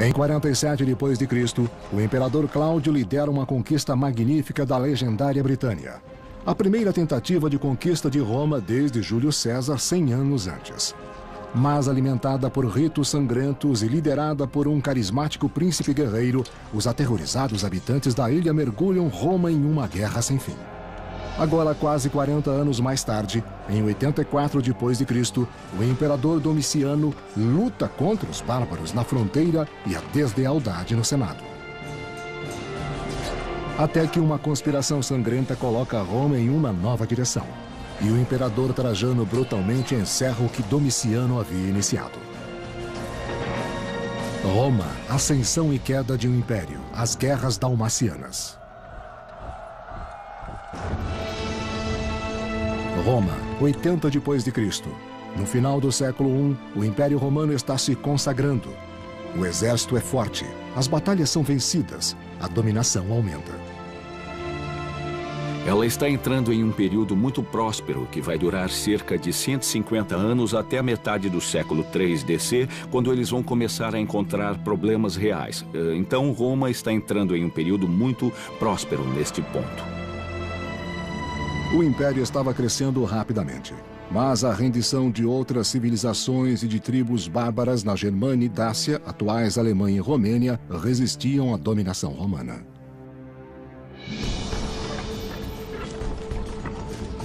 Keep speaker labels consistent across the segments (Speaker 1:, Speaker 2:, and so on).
Speaker 1: Em 47 d.C., o imperador Cláudio lidera uma conquista magnífica da legendária Britânia. A primeira tentativa de conquista de Roma desde Júlio César 100 anos antes. Mas alimentada por ritos sangrentos e liderada por um carismático príncipe guerreiro, os aterrorizados habitantes da ilha mergulham Roma em uma guerra sem fim. Agora, quase 40 anos mais tarde, em 84 d.C., o imperador Domiciano luta contra os bárbaros na fronteira e a deslealdade no Senado. Até que uma conspiração sangrenta coloca Roma em uma nova direção. E o imperador Trajano brutalmente encerra o que Domiciano havia iniciado. Roma, ascensão e queda de um império, as guerras dalmacianas. Roma, 80 d.C. No final do século I, o Império Romano está se consagrando. O exército é forte, as batalhas são vencidas, a dominação aumenta.
Speaker 2: Ela está entrando em um período muito próspero que vai durar cerca de 150 anos até a metade do século III DC, quando eles vão começar a encontrar problemas reais. Então, Roma está entrando em um período muito próspero neste ponto.
Speaker 1: O império estava crescendo rapidamente, mas a rendição de outras civilizações e de tribos bárbaras na Germânia e Dácia, atuais Alemanha e Romênia, resistiam à dominação romana.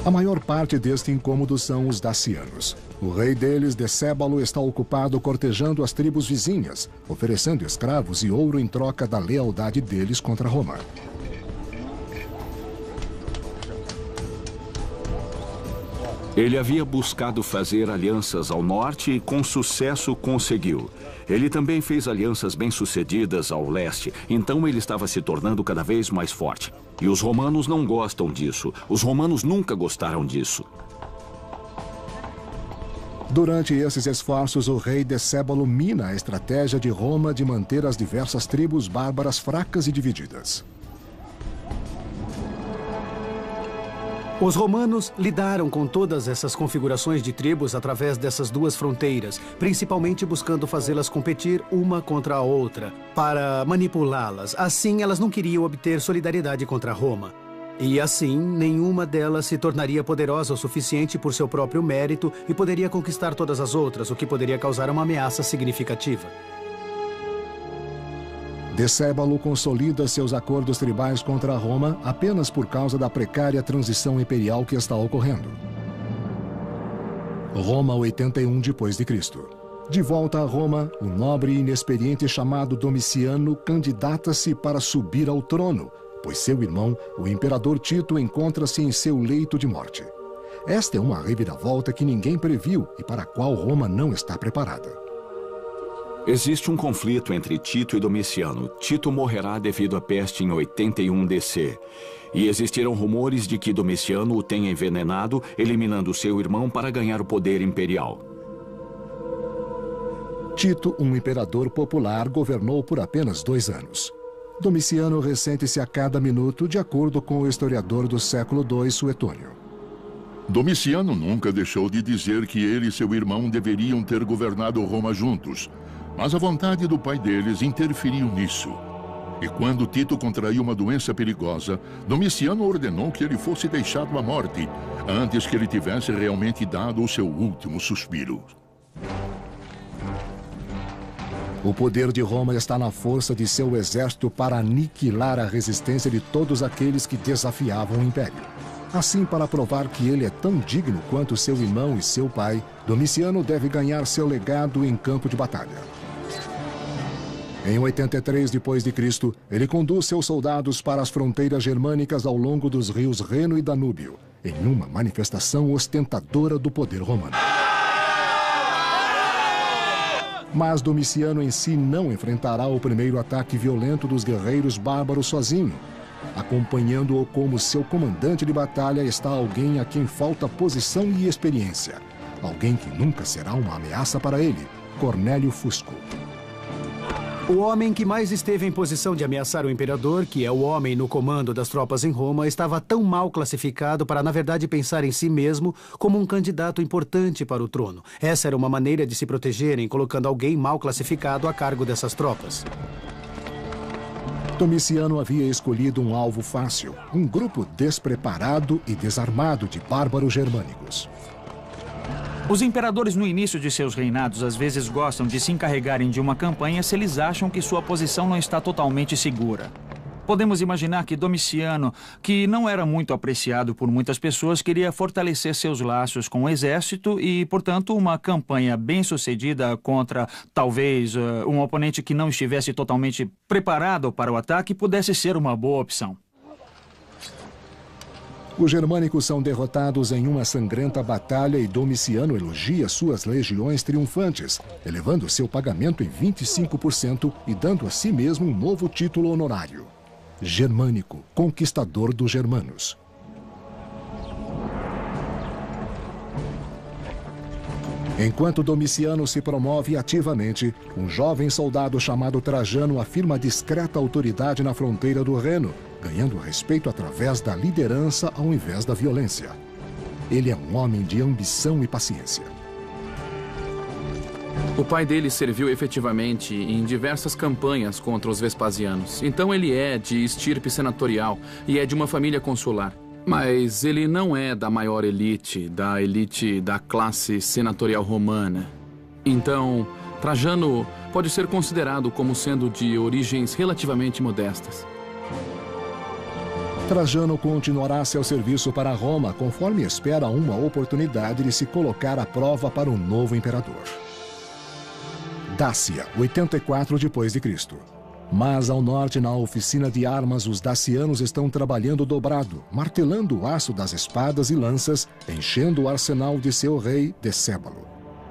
Speaker 1: A maior parte deste incômodo são os dacianos. O rei deles, Decébalo, está ocupado cortejando as tribos vizinhas, oferecendo escravos e ouro em troca da lealdade deles contra Roma.
Speaker 2: Ele havia buscado fazer alianças ao norte e com sucesso conseguiu. Ele também fez alianças bem-sucedidas ao leste, então ele estava se tornando cada vez mais forte. E os romanos não gostam disso. Os romanos nunca gostaram disso.
Speaker 1: Durante esses esforços, o rei Decébalo mina a estratégia de Roma de manter as diversas tribos bárbaras fracas e divididas.
Speaker 3: Os romanos lidaram com todas essas configurações de tribos através dessas duas fronteiras, principalmente buscando fazê-las competir uma contra a outra, para manipulá-las. Assim, elas não queriam obter solidariedade contra Roma. E assim, nenhuma delas se tornaria poderosa o suficiente por seu próprio mérito e poderia conquistar todas as outras, o que poderia causar uma ameaça significativa.
Speaker 1: Decébalo consolida seus acordos tribais contra Roma apenas por causa da precária transição imperial que está ocorrendo. Roma, 81 d.C. De volta a Roma, o nobre e inexperiente chamado Domiciano candidata-se para subir ao trono, pois seu irmão, o imperador Tito, encontra-se em seu leito de morte. Esta é uma reviravolta que ninguém previu e para a qual Roma não está preparada.
Speaker 2: Existe um conflito entre Tito e Domiciano. Tito morrerá devido à peste em 81 DC. E existiram rumores de que Domiciano o tenha envenenado, eliminando seu irmão para ganhar o poder imperial.
Speaker 1: Tito, um imperador popular, governou por apenas 2 anos. Domiciano ressente-se a cada minuto, de acordo com o historiador do século II, Suetônio.
Speaker 4: Domiciano nunca deixou de dizer que ele e seu irmão deveriam ter governado Roma juntos. Mas a vontade do pai deles interferiu nisso. E quando Tito contraiu uma doença perigosa, Domiciano ordenou que ele fosse deixado à morte, antes que ele tivesse realmente dado o seu último suspiro.
Speaker 1: O poder de Roma está na força de seu exército para aniquilar a resistência de todos aqueles que desafiavam o império. Assim, para provar que ele é tão digno quanto seu irmão e seu pai, Domiciano deve ganhar seu legado em campo de batalha. Em 83 d.C., ele conduz seus soldados para as fronteiras germânicas ao longo dos rios Reno e Danúbio, em uma manifestação ostentadora do poder romano. Mas Domiciano em si não enfrentará o primeiro ataque violento dos guerreiros bárbaros sozinho. Acompanhando-o como seu comandante de batalha está alguém a quem falta posição e experiência. Alguém que nunca será uma ameaça para ele, Cornélio Fusco.
Speaker 3: O homem que mais esteve em posição de ameaçar o imperador, que é o homem no comando das tropas em Roma, estava tão mal classificado para, na verdade, pensar em si mesmo como um candidato importante para o trono. Essa era uma maneira de se protegerem, colocando alguém mal classificado a cargo dessas tropas.
Speaker 1: Domiciano havia escolhido um alvo fácil, um grupo despreparado e desarmado de bárbaros germânicos.
Speaker 5: Os imperadores no início de seus reinados às vezes gostam de se encarregarem de uma campanha se eles acham que sua posição não está totalmente segura. Podemos imaginar que Domiciano, que não era muito apreciado por muitas pessoas, queria fortalecer seus laços com o exército e, portanto, uma campanha bem-sucedida contra, talvez, um oponente que não estivesse totalmente preparado para o ataque pudesse ser uma boa opção.
Speaker 1: Os germânicos são derrotados em uma sangrenta batalha e Domiciano elogia suas legiões triunfantes, elevando seu pagamento em 25% e dando a si mesmo um novo título honorário: Germânico, conquistador dos germanos. Enquanto Domiciano se promove ativamente, um jovem soldado chamado Trajano afirma discreta autoridade na fronteira do Reno, ganhando respeito através da liderança ao invés da violência. Ele é um homem de ambição e paciência.
Speaker 6: O pai dele serviu efetivamente em diversas campanhas contra os Vespasianos. Então ele é de estirpe senatorial e é de uma família consular. Mas ele não é da maior elite da classe senatorial romana. Então, Trajano pode ser considerado como sendo de origens relativamente modestas.
Speaker 1: Trajano continuará seu serviço para Roma conforme espera uma oportunidade de se colocar à prova para um novo imperador. Dácia, 84 d.C. Mas ao norte, na oficina de armas, os dacianos estão trabalhando dobrado, martelando o aço das espadas e lanças, enchendo o arsenal de seu rei, Decébalo.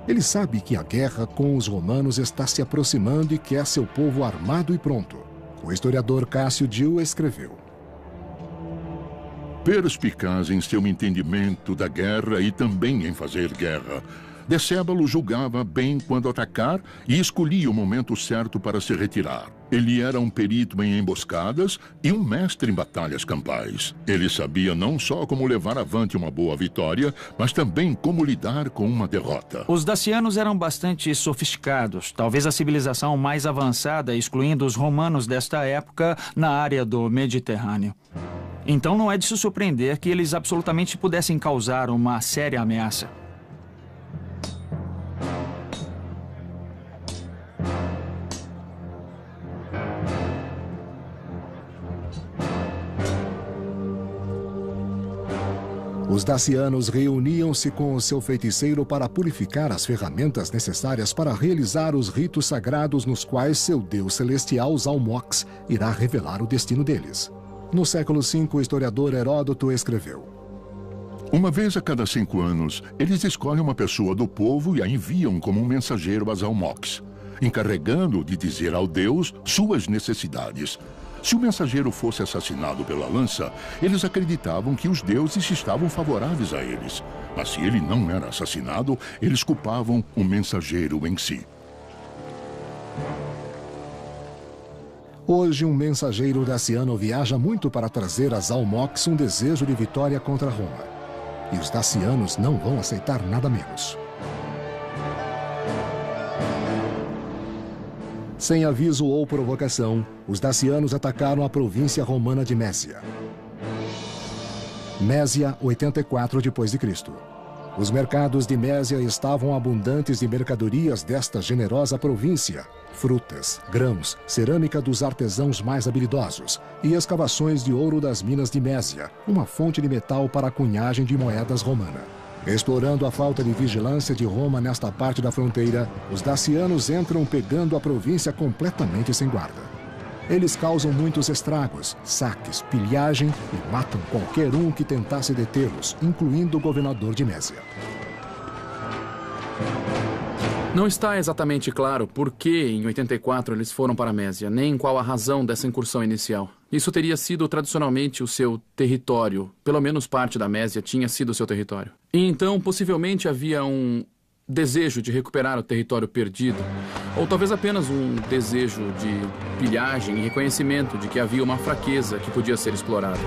Speaker 1: Ele sabe que a guerra com os romanos está se aproximando e quer seu povo armado e pronto. O historiador Cássio Dio escreveu:
Speaker 4: perspicaz em seu entendimento da guerra e também em fazer guerra, Decébalo julgava bem quando atacar e escolhia o momento certo para se retirar. Ele era um perito em emboscadas e um mestre em batalhas campais. Ele sabia não só como levar avante uma boa vitória, mas também como lidar com uma derrota.
Speaker 5: Os dacianos eram bastante sofisticados, talvez a civilização mais avançada, excluindo os romanos desta época, na área do Mediterrâneo. Então não é de se surpreender que eles absolutamente pudessem causar uma séria ameaça.
Speaker 1: Os dacianos reuniam-se com o seu feiticeiro para purificar as ferramentas necessárias para realizar os ritos sagrados nos quais seu deus celestial, Zalmox, irá revelar o destino deles. No século V, o historiador Heródoto escreveu:
Speaker 4: uma vez a cada 5 anos, eles escolhem uma pessoa do povo e a enviam como um mensageiro a Zalmox, encarregando-o de dizer ao deus suas necessidades. Se o mensageiro fosse assassinado pela lança, eles acreditavam que os deuses estavam favoráveis a eles. Mas se ele não era assassinado, eles culpavam o mensageiro em si.
Speaker 1: Hoje, um mensageiro daciano viaja muito para trazer a Zalmox um desejo de vitória contra Roma. E os dacianos não vão aceitar nada menos. Sem aviso ou provocação, os dacianos atacaram a província romana de Mésia. Mésia, 84 d.C. Os mercados de Mésia estavam abundantes de mercadorias desta generosa província: frutas, grãos, cerâmica dos artesãos mais habilidosos e escavações de ouro das minas de Mésia, uma fonte de metal para a cunhagem de moedas romana. Explorando a falta de vigilância de Roma nesta parte da fronteira, os dacianos entram pegando a província completamente sem guarda. Eles causam muitos estragos, saques, pilhagem e matam qualquer um que tentasse detê-los, incluindo o governador de Mésia.
Speaker 6: Não está exatamente claro por que em 84 eles foram para Mésia, nem qual a razão dessa incursão inicial. Isso teria sido tradicionalmente o seu território, pelo menos parte da Mésia tinha sido o seu território. E então, possivelmente, havia um desejo de recuperar o território perdido, Ou talvez apenas um desejo de pilhagem e reconhecimento de que havia uma fraqueza que podia ser explorada.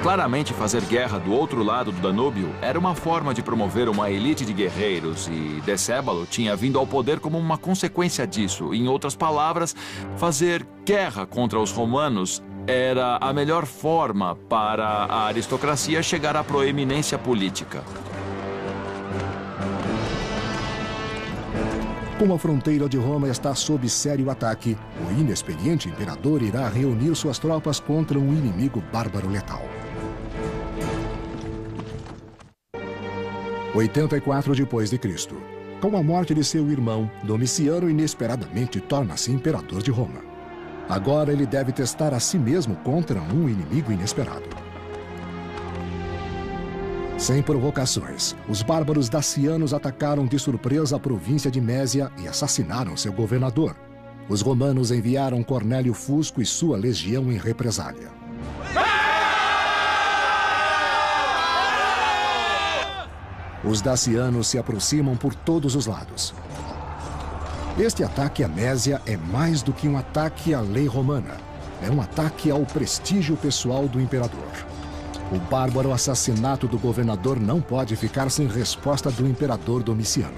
Speaker 7: Claramente, fazer guerra do outro lado do Danúbio era uma forma de promover uma elite de guerreiros e Decébalo tinha vindo ao poder como uma consequência disso. Em outras palavras, fazer guerra contra os romanos era a melhor forma para a aristocracia chegar à proeminência política.
Speaker 1: Como a fronteira de Roma está sob sério ataque, o inexperiente imperador irá reunir suas tropas contra um inimigo bárbaro letal. 84 depois de Cristo. Com a morte de seu irmão, Domiciano inesperadamente torna-se imperador de Roma. Agora ele deve testar a si mesmo contra um inimigo inesperado. Sem provocações, os bárbaros dacianos atacaram de surpresa a província de Mésia e assassinaram seu governador. Os romanos enviaram Cornélio Fusco e sua legião em represália. Os dacianos se aproximam por todos os lados. Este ataque à Mésia é mais do que um ataque à lei romana. É um ataque ao prestígio pessoal do imperador. O bárbaro assassinato do governador não pode ficar sem resposta do imperador Domiciano.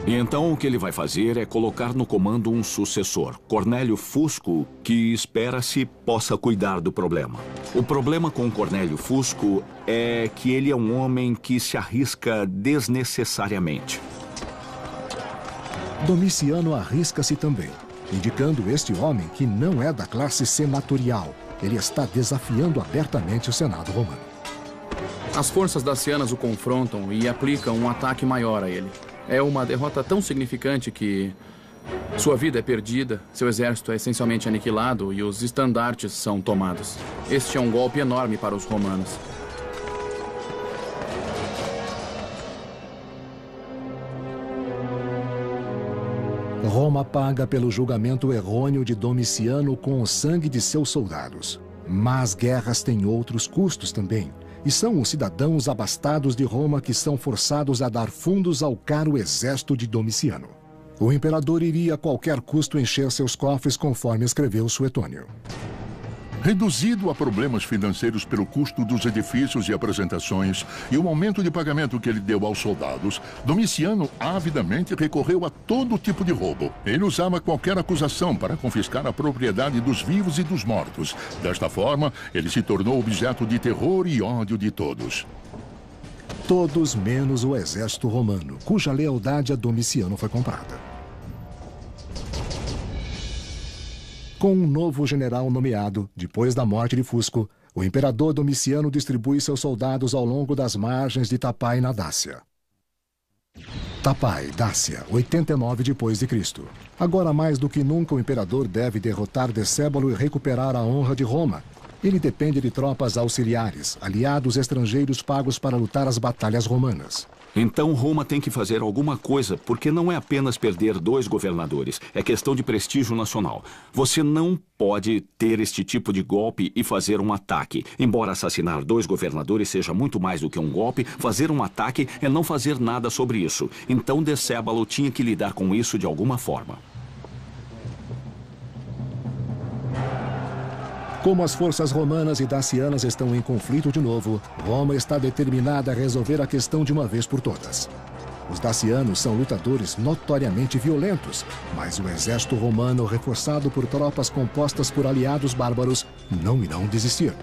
Speaker 2: E então o que ele vai fazer é colocar no comando um sucessor, Cornélio Fusco, que espera-se possa cuidar do problema. O problema com Cornélio Fusco é que ele é um homem que se arrisca desnecessariamente.
Speaker 1: Domiciano arrisca-se também, indicando este homem que não é da classe senatorial. Ele está desafiando abertamente o Senado romano.
Speaker 6: As forças dacianas o confrontam e aplicam um ataque maior a ele. É uma derrota tão significante que sua vida é perdida, seu exército é essencialmente aniquilado e os estandartes são tomados. Este é um golpe enorme para os romanos.
Speaker 1: Roma paga pelo julgamento errôneo de Domiciano com o sangue de seus soldados. Mas guerras têm outros custos também. E são os cidadãos abastados de Roma que são forçados a dar fundos ao caro exército de Domiciano. O imperador iria a qualquer custo encher seus cofres, conforme escreveu Suetônio.
Speaker 4: Reduzido a problemas financeiros pelo custo dos edifícios e apresentações e o aumento de pagamento que ele deu aos soldados, Domiciano avidamente recorreu a todo tipo de roubo. Ele usava qualquer acusação para confiscar a propriedade dos vivos e dos mortos. Desta forma, ele se tornou objeto de terror e ódio de todos.
Speaker 1: Todos menos o exército romano, cuja lealdade a Domiciano foi comprada. Com um novo general nomeado, depois da morte de Fusco, o imperador Domiciano distribui seus soldados ao longo das margens de Tapai na Dácia. Tapai, Dácia, 89 depois de Cristo. Agora mais do que nunca o imperador deve derrotar Decébalo e recuperar a honra de Roma. Ele depende de tropas auxiliares, aliados estrangeiros pagos para lutar as batalhas romanas.
Speaker 2: Então Roma tem que fazer alguma coisa, porque não é apenas perder 2 governadores, é questão de prestígio nacional. Você não pode ter este tipo de golpe e fazer um ataque. Embora assassinar 2 governadores seja muito mais do que um golpe, fazer um ataque é não fazer nada sobre isso. Então Decébalo tinha que lidar com isso de alguma forma.
Speaker 1: Como as forças romanas e dacianas estão em conflito de novo, Roma está determinada a resolver a questão de uma vez por todas. Os dacianos são lutadores notoriamente violentos, mas o exército romano, reforçado por tropas compostas por aliados bárbaros, não irão desistir.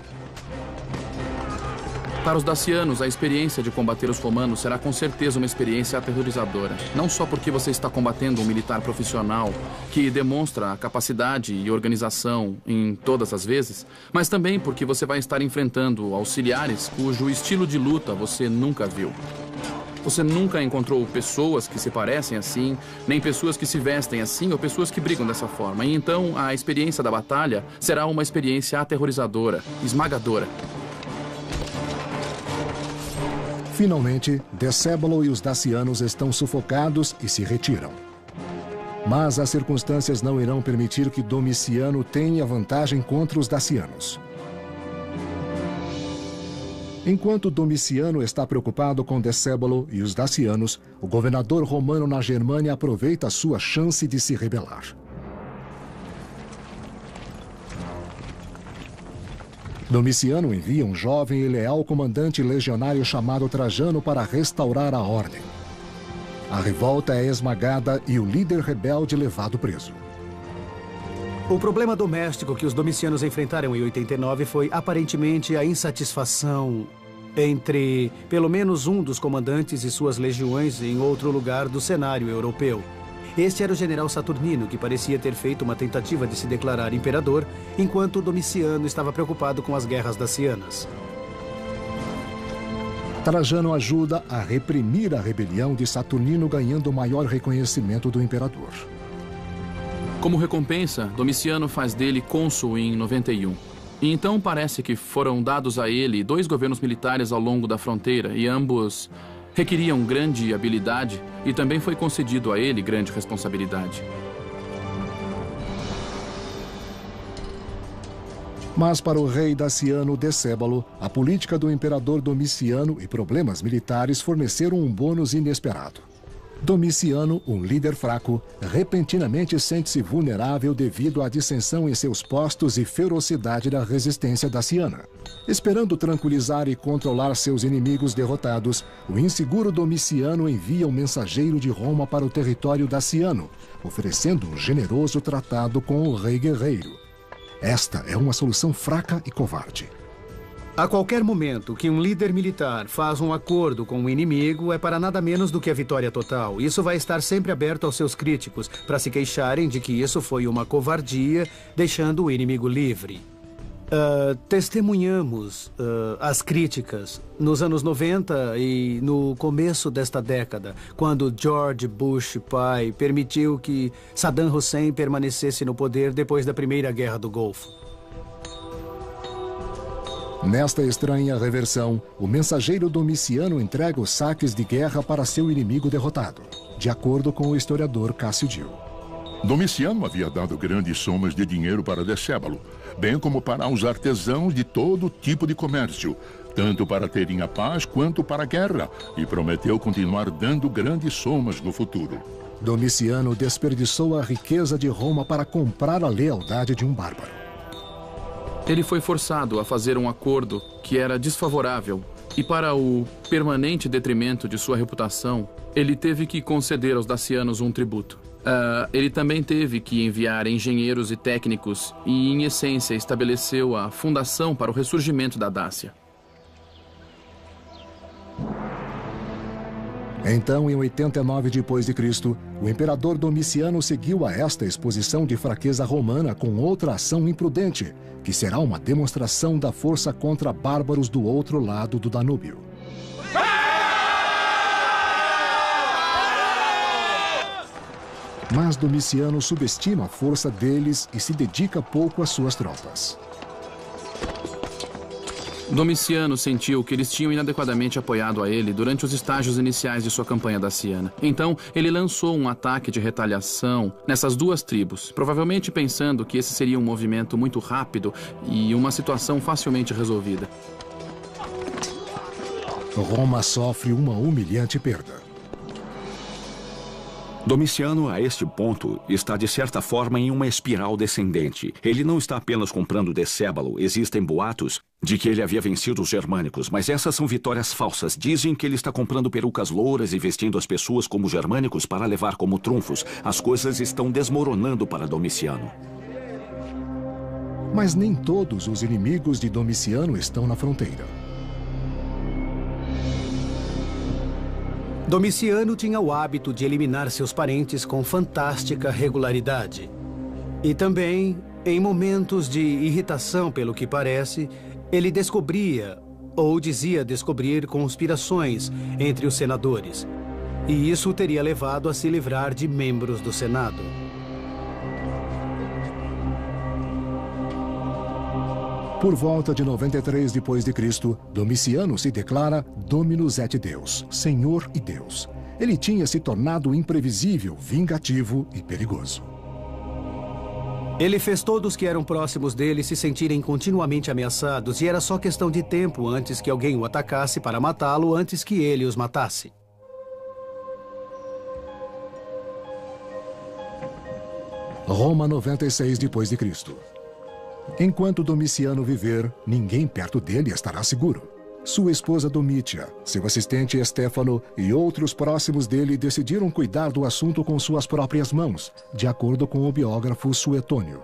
Speaker 6: Para os dacianos, a experiência de combater os romanos será com certeza uma experiência aterrorizadora. Não só porque você está combatendo um militar profissional que demonstra a capacidade e organização em todas as vezes, mas também porque você vai estar enfrentando auxiliares cujo estilo de luta você nunca viu. Você nunca encontrou pessoas que se parecem assim, nem pessoas que se vestem assim ou pessoas que brigam dessa forma. E então a experiência da batalha será uma experiência aterrorizadora, esmagadora.
Speaker 1: Finalmente, Decébalo e os dacianos estão sufocados e se retiram. Mas as circunstâncias não irão permitir que Domiciano tenha vantagem contra os dacianos. Enquanto Domiciano está preocupado com Decébalo e os dacianos, o governador romano na Germânia aproveita a sua chance de se rebelar. Domiciano envia um jovem e leal comandante legionário chamado Trajano para restaurar a ordem. A revolta é esmagada e o líder rebelde levado preso.
Speaker 3: O problema doméstico que os domicianos enfrentaram em 89 foi aparentemente a insatisfação entre pelo menos um dos comandantes e suas legiões em outro lugar do cenário europeu. Este era o general Saturnino, que parecia ter feito uma tentativa de se declarar imperador, enquanto Domiciano estava preocupado com as guerras dacianas.
Speaker 1: Trajano ajuda a reprimir a rebelião de Saturnino, ganhando maior reconhecimento do imperador.
Speaker 6: Como recompensa, Domiciano faz dele cônsul em 91. E então parece que foram dados a ele 2 governos militares ao longo da fronteira, e ambos requeriam grande habilidade, e também foi concedido a ele grande responsabilidade.
Speaker 1: Mas para o rei daciano Decébalo, a política do imperador Domiciano e problemas militares forneceram um bônus inesperado. Domiciano, um líder fraco, repentinamente sente-se vulnerável devido à dissensão em seus postos e ferocidade da resistência daciana. Esperando tranquilizar e controlar seus inimigos derrotados, o inseguro Domiciano envia um mensageiro de Roma para o território daciano, oferecendo um generoso tratado com o rei guerreiro. Esta é uma solução fraca e covarde.
Speaker 3: A qualquer momento que um líder militar faz um acordo com o inimigo, é para nada menos do que a vitória total. Isso vai estar sempre aberto aos seus críticos, para se queixarem de que isso foi uma covardia, deixando o inimigo livre. Testemunhamos as críticas nos anos 90 e no começo desta década, quando George Bush pai permitiu que Saddam Hussein permanecesse no poder depois da Primeira Guerra do Golfo.
Speaker 1: Nesta estranha reversão, o mensageiro Domiciano entrega os saques de guerra para seu inimigo derrotado, de acordo com o historiador Cássio Dio.
Speaker 4: Domiciano havia dado grandes somas de dinheiro para Decébalo, bem como para os artesãos de todo tipo de comércio, tanto para terem a paz quanto para a guerra, e prometeu continuar dando grandes somas no futuro.
Speaker 1: Domiciano desperdiçou a riqueza de Roma para comprar a lealdade de um bárbaro.
Speaker 6: Ele foi forçado a fazer um acordo que era desfavorável, e para o permanente detrimento de sua reputação, ele teve que conceder aos dacianos um tributo. Ele também teve que enviar engenheiros e técnicos e, em essência, estabeleceu a fundação para o ressurgimento da Dácia.
Speaker 1: Então, em 89 d.C., o imperador Domiciano seguiu a esta exposição de fraqueza romana com outra ação imprudente, que será uma demonstração da força contra bárbaros do outro lado do Danúbio. Mas Domiciano subestima a força deles e se dedica pouco às suas tropas.
Speaker 6: Domiciano sentiu que eles tinham inadequadamente apoiado a ele durante os estágios iniciais de sua campanha daciana. Então, ele lançou um ataque de retaliação nessas 2 tribos, provavelmente pensando que esse seria um movimento muito rápido e uma situação facilmente resolvida.
Speaker 1: Roma sofre uma humilhante perda.
Speaker 2: Domiciano, a este ponto, está de certa forma em uma espiral descendente. Ele não está apenas comprando Decébalo. Existem boatos de que ele havia vencido os germânicos, mas essas são vitórias falsas. Dizem que ele está comprando perucas louras e vestindo as pessoas como germânicos para levar como trunfos. As coisas estão desmoronando para Domiciano.
Speaker 1: Mas nem todos os inimigos de Domiciano estão na fronteira.
Speaker 3: Domiciano tinha o hábito de eliminar seus parentes com fantástica regularidade. E também, em momentos de irritação, pelo que parece, ele descobria, ou dizia descobrir, conspirações entre os senadores. E isso o teria levado a se livrar de membros do Senado.
Speaker 1: Por volta de 93 d.C., Domiciano se declara Dominus et Deus, Senhor e Deus. Ele tinha se tornado imprevisível, vingativo e perigoso.
Speaker 3: Ele fez todos que eram próximos dele se sentirem continuamente ameaçados e era só questão de tempo antes que alguém o atacasse para matá-lo antes que ele os matasse.
Speaker 1: Roma 96 d.C. Enquanto Domiciano viver, ninguém perto dele estará seguro. Sua esposa Domítia, seu assistente Estéfano e outros próximos dele decidiram cuidar do assunto com suas próprias mãos, de acordo com o biógrafo Suetônio.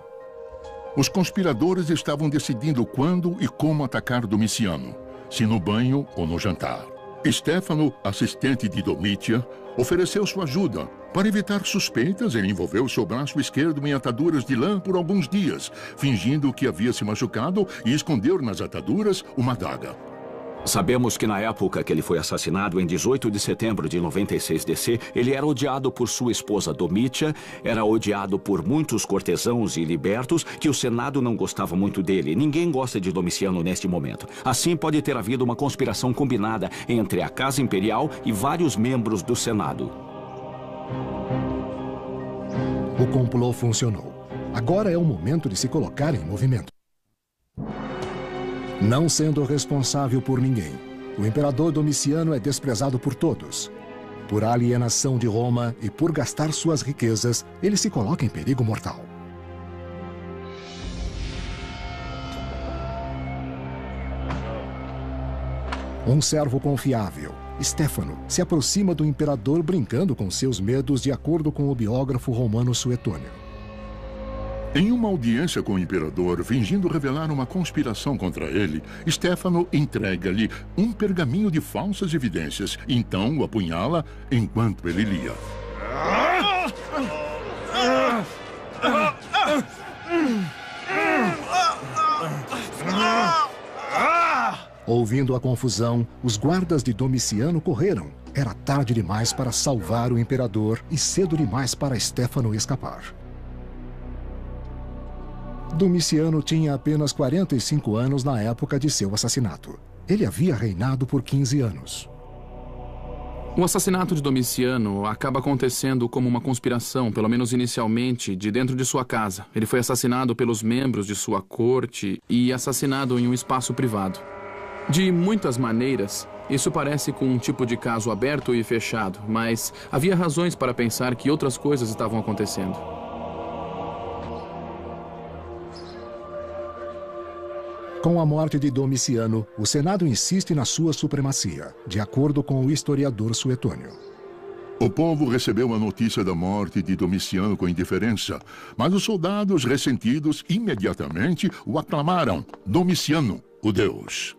Speaker 4: Os conspiradores estavam decidindo quando e como atacar Domiciano, se no banho ou no jantar. Estéfano, assistente de Domítia, ofereceu sua ajuda. Para evitar suspeitas, ele envolveu seu braço esquerdo em ataduras de lã por alguns dias, fingindo que havia se machucado e escondeu nas ataduras uma adaga.
Speaker 2: Sabemos que na época que ele foi assassinado, em 18 de setembro de 96 DC, ele era odiado por sua esposa Domítia, era odiado por muitos cortesãos e libertos, que o Senado não gostava muito dele. Ninguém gosta de Domiciano neste momento. Assim, pode ter havido uma conspiração combinada entre a Casa Imperial e vários membros do Senado.
Speaker 1: O complô funcionou. Agora é o momento de se colocar em movimento. Não sendo responsável por ninguém, o imperador Domiciano é desprezado por todos. Por alienação de Roma e por gastar suas riquezas, ele se coloca em perigo mortal. Um servo confiável, Estéfano, se aproxima do imperador brincando com seus medos, de acordo com o biógrafo romano Suetônio.
Speaker 4: Em uma audiência com o imperador, fingindo revelar uma conspiração contra ele, Estéfano entrega-lhe um pergaminho de falsas evidências, então o apunhala enquanto ele lia.
Speaker 1: Ouvindo a confusão, os guardas de Domiciano correram. Era tarde demais para salvar o imperador e cedo demais para Estéfano escapar. Domiciano tinha apenas 45 anos na época de seu assassinato. Ele havia reinado por 15 anos.
Speaker 6: O assassinato de Domiciano acaba acontecendo como uma conspiração, pelo menos inicialmente, de dentro de sua casa. Ele foi assassinado pelos membros de sua corte e assassinado em um espaço privado. De muitas maneiras, isso parece com um tipo de caso aberto e fechado, mas havia razões para pensar que outras coisas estavam acontecendo.
Speaker 1: Com a morte de Domiciano, o Senado insiste na sua supremacia, de acordo com o historiador Suetônio.
Speaker 4: O povo recebeu a notícia da morte de Domiciano com indiferença, mas os soldados ressentidos imediatamente o aclamaram: Domiciano, o Deus.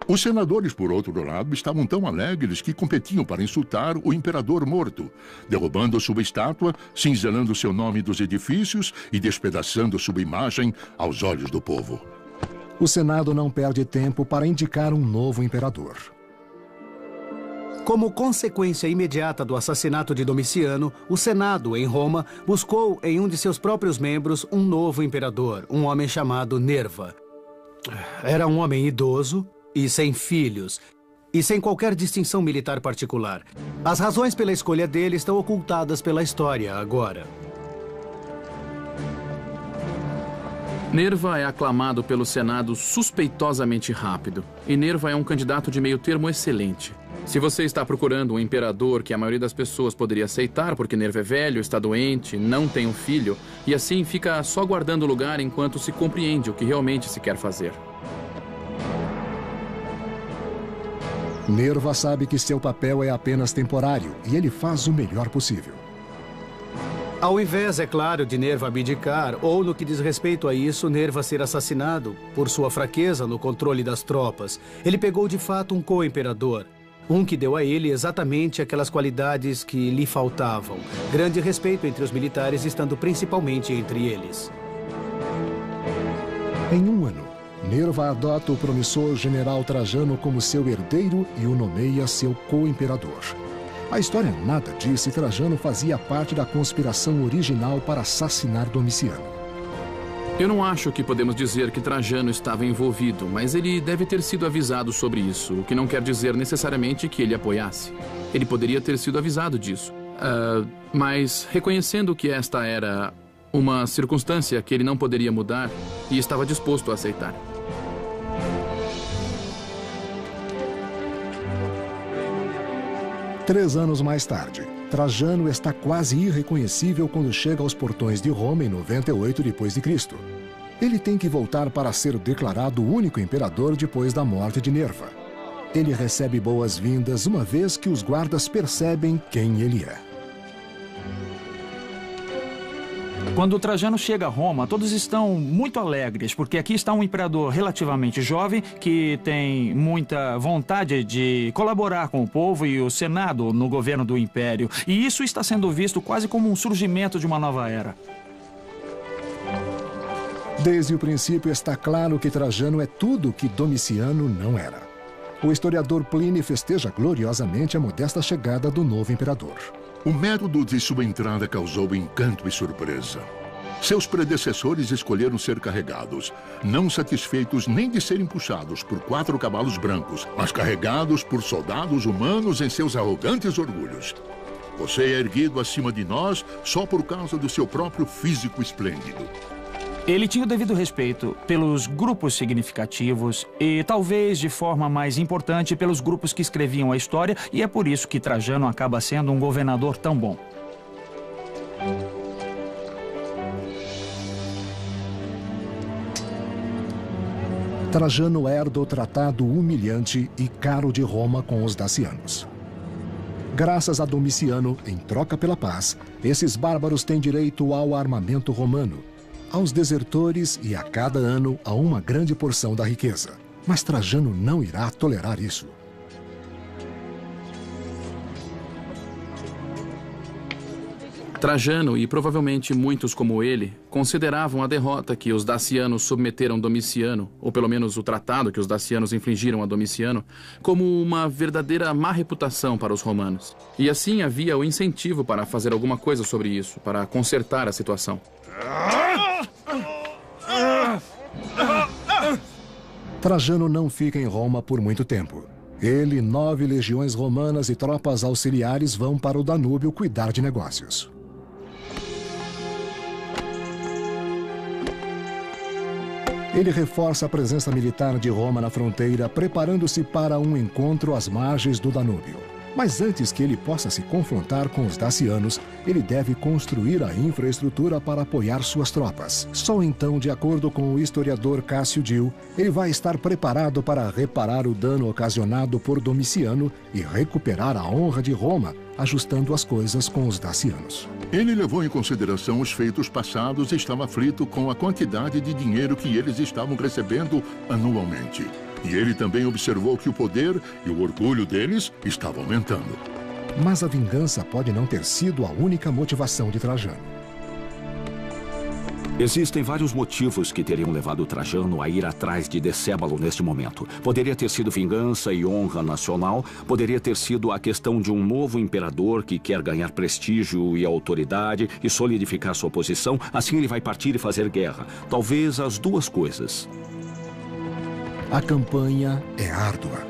Speaker 4: Os senadores, por outro lado, estavam tão alegres que competiam para insultar o imperador morto, derrubando sua estátua, cinzelando seu nome dos edifícios e despedaçando sua imagem aos olhos do povo.
Speaker 1: O Senado não perde tempo para indicar um novo imperador.
Speaker 3: Como consequência imediata do assassinato de Domiciano, o Senado, em Roma, buscou em um de seus próprios membros um novo imperador, um homem chamado Nerva. Era um homem idoso e sem filhos, e sem qualquer distinção militar particular. As razões pela escolha dele estão ocultadas pela história agora.
Speaker 6: Nerva é aclamado pelo Senado suspeitosamente rápido. E Nerva é um candidato de meio termo excelente. Se você está procurando um imperador que a maioria das pessoas poderia aceitar, porque Nerva é velho, está doente, não tem um filho, e assim fica só guardando lugar enquanto se compreende o que realmente se quer fazer.
Speaker 1: Nerva sabe que seu papel é apenas temporário e ele faz o melhor possível.
Speaker 3: Ao invés, é claro, de Nerva abdicar, ou no que diz respeito a isso, Nerva ser assassinado por sua fraqueza no controle das tropas, ele pegou de fato um co-imperador, um que deu a ele exatamente aquelas qualidades que lhe faltavam, grande respeito entre os militares, estando principalmente entre eles.
Speaker 1: Em um ano, Nerva adota o promissor general Trajano como seu herdeiro e o nomeia seu co-imperador. A história nada diz se Trajano fazia parte da conspiração original para assassinar Domiciano.
Speaker 6: Eu não acho que podemos dizer que Trajano estava envolvido, mas ele deve ter sido avisado sobre isso, o que não quer dizer necessariamente que ele apoiasse. Ele poderia ter sido avisado disso. Mas reconhecendo que esta era Uma circunstância que ele não poderia mudar e estava disposto a aceitar.
Speaker 1: Três anos mais tarde, Trajano está quase irreconhecível quando chega aos portões de Roma em 98 d.C. Ele tem que voltar para ser declarado o único imperador depois da morte de Nerva. Ele recebe boas-vindas uma vez que os guardas percebem quem ele é.
Speaker 5: Quando Trajano chega a Roma, todos estão muito alegres, porque aqui está um imperador relativamente jovem que tem muita vontade de colaborar com o povo e o Senado no governo do Império. E isso está sendo visto quase como um surgimento de uma nova era.
Speaker 1: Desde o princípio está claro que Trajano é tudo o que Domiciano não era. O historiador Plínio festeja gloriosamente a modesta chegada do novo imperador.
Speaker 4: O método de sua entrada causou encanto e surpresa. Seus predecessores escolheram ser carregados, não satisfeitos nem de serem puxados por 4 cavalos brancos, mas carregados por soldados humanos em seus arrogantes orgulhos. Você é erguido acima de nós só por causa do seu próprio físico esplêndido.
Speaker 5: Ele tinha o devido respeito pelos grupos significativos e, talvez de forma mais importante, pelos grupos que escreviam a história, e é por isso que Trajano acaba sendo um governador tão bom.
Speaker 1: Trajano herda o tratado humilhante e caro de Roma com os dacianos. Graças a Domiciano, em troca pela paz, esses bárbaros têm direito ao armamento romano, aos desertores e a cada ano a uma grande porção da riqueza. Mas Trajano não irá tolerar isso.
Speaker 6: Trajano, e provavelmente muitos como ele, consideravam a derrota que os dacianos submeteram Domiciano, ou pelo menos o tratado que os dacianos infligiram a Domiciano, como uma verdadeira má reputação para os romanos. E assim havia o incentivo para fazer alguma coisa sobre isso, para consertar a situação.
Speaker 1: Trajano não fica em Roma por muito tempo. Ele, 9 legiões romanas e tropas auxiliares vão para o Danúbio cuidar de negócios. Ele reforça a presença militar de Roma na fronteira, preparando-se para um encontro às margens do Danúbio. Mas antes que ele possa se confrontar com os dacianos, ele deve construir a infraestrutura para apoiar suas tropas. Só então, de acordo com o historiador Cássio Dio, ele vai estar preparado para reparar o dano ocasionado por Domiciano e recuperar a honra de Roma, ajustando as coisas com os dacianos.
Speaker 4: Ele levou em consideração os feitos passados e estava aflito com a quantidade de dinheiro que eles estavam recebendo anualmente. E ele também observou que o poder e o orgulho deles estavam aumentando.
Speaker 1: Mas a vingança pode não ter sido a única motivação de Trajano.
Speaker 2: Existem vários motivos que teriam levado Trajano a ir atrás de Decébalo neste momento. Poderia ter sido vingança e honra nacional, poderia ter sido a questão de um novo imperador que quer ganhar prestígio e autoridade e solidificar sua posição, assim ele vai partir e fazer guerra. Talvez as duas coisas.
Speaker 1: A campanha é árdua.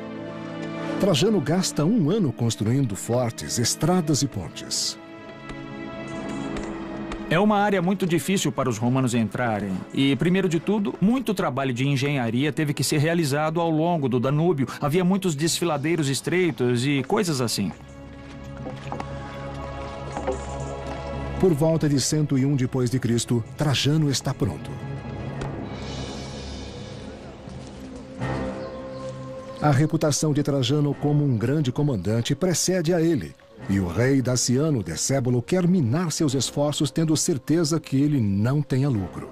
Speaker 1: Trajano gasta 1 ano construindo fortes, estradas e pontes.
Speaker 5: É uma área muito difícil para os romanos entrarem. E, primeiro de tudo, muito trabalho de engenharia teve que ser realizado ao longo do Danúbio. Havia muitos desfiladeiros estreitos e coisas assim.
Speaker 1: Por volta de 101 d.C., Trajano está pronto. A reputação de Trajano como um grande comandante precede a ele. E o rei daciano Decébalo quer minar seus esforços, tendo certeza que ele não tenha lucro.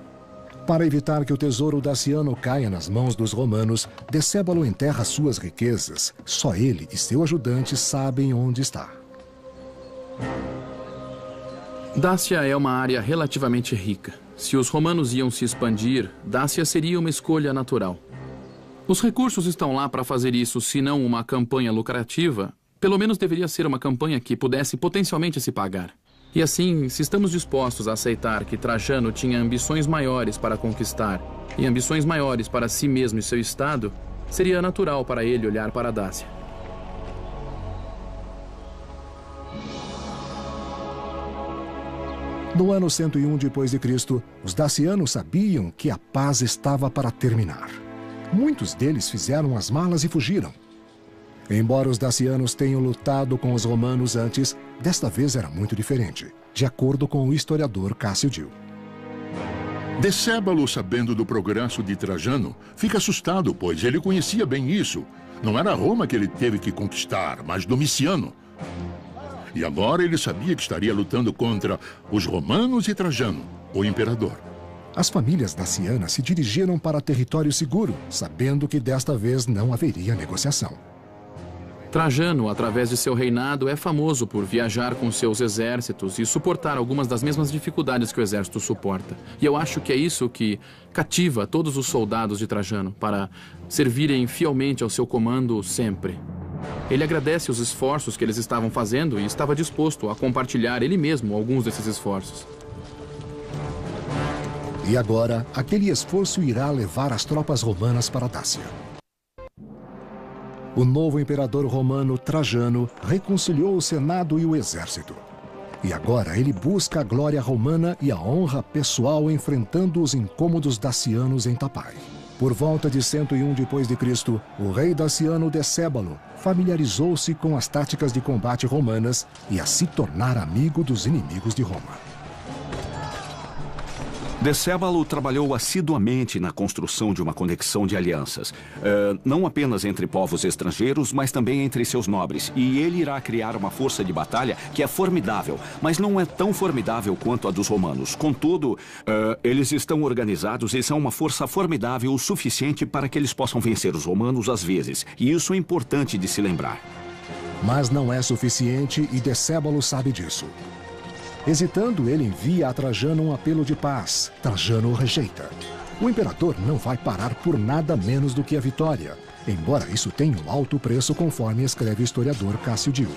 Speaker 1: Para evitar que o tesouro daciano caia nas mãos dos romanos, Decébalo enterra suas riquezas. Só ele e seu ajudante sabem onde está.
Speaker 6: Dácia é uma área relativamente rica. Se os romanos iam se expandir, Dácia seria uma escolha natural. Os recursos estão lá para fazer isso, se não uma campanha lucrativa, pelo menos deveria ser uma campanha que pudesse potencialmente se pagar. E assim, se estamos dispostos a aceitar que Trajano tinha ambições maiores para conquistar e ambições maiores para si mesmo e seu estado, seria natural para ele olhar para a Dácia.
Speaker 1: No ano 101 depois de Cristo, os dacianos sabiam que a paz estava para terminar. Muitos deles fizeram as malas e fugiram. Embora os dacianos tenham lutado com os romanos antes, desta vez era muito diferente, de acordo com o historiador Cássio Dio.
Speaker 4: Decébalo, sabendo do progresso de Trajano, fica assustado, pois ele conhecia bem isso. Não era Roma que ele teve que conquistar, mas Domiciano. E agora ele sabia que estaria lutando contra os romanos e Trajano, o imperador.
Speaker 1: As famílias dacianas se dirigiram para território seguro, sabendo que desta vez não haveria negociação.
Speaker 6: Trajano, através de seu reinado, é famoso por viajar com seus exércitos e suportar algumas das mesmas dificuldades que o exército suporta. E eu acho que é isso que cativa todos os soldados de Trajano, para servirem fielmente ao seu comando sempre. Ele agradece os esforços que eles estavam fazendo e estava disposto a compartilhar ele mesmo alguns desses esforços.
Speaker 1: E agora, aquele esforço irá levar as tropas romanas para a Dácia. O novo imperador romano, Trajano, reconciliou o Senado e o exército. E agora ele busca a glória romana e a honra pessoal enfrentando os incômodos dacianos em Tapai. Por volta de 101 depois de Cristo, o rei daciano Decébalo familiarizou-se com as táticas de combate romanas e a se tornar amigo dos inimigos de Roma.
Speaker 2: Decébalo trabalhou assiduamente na construção de uma conexão de alianças, não apenas entre povos estrangeiros, mas também entre seus nobres. E ele irá criar uma força de batalha que é formidável, mas não é tão formidável quanto a dos romanos. Contudo, eles estão organizados e são uma força formidável o suficiente para que eles possam vencer os romanos às vezes. E isso é importante de se lembrar.
Speaker 1: Mas não é suficiente e Decébalo sabe disso. Hesitando, ele envia a Trajano um apelo de paz. Trajano o rejeita. O imperador não vai parar por nada menos do que a vitória, embora isso tenha um alto preço, conforme escreve o historiador Cássio Dio.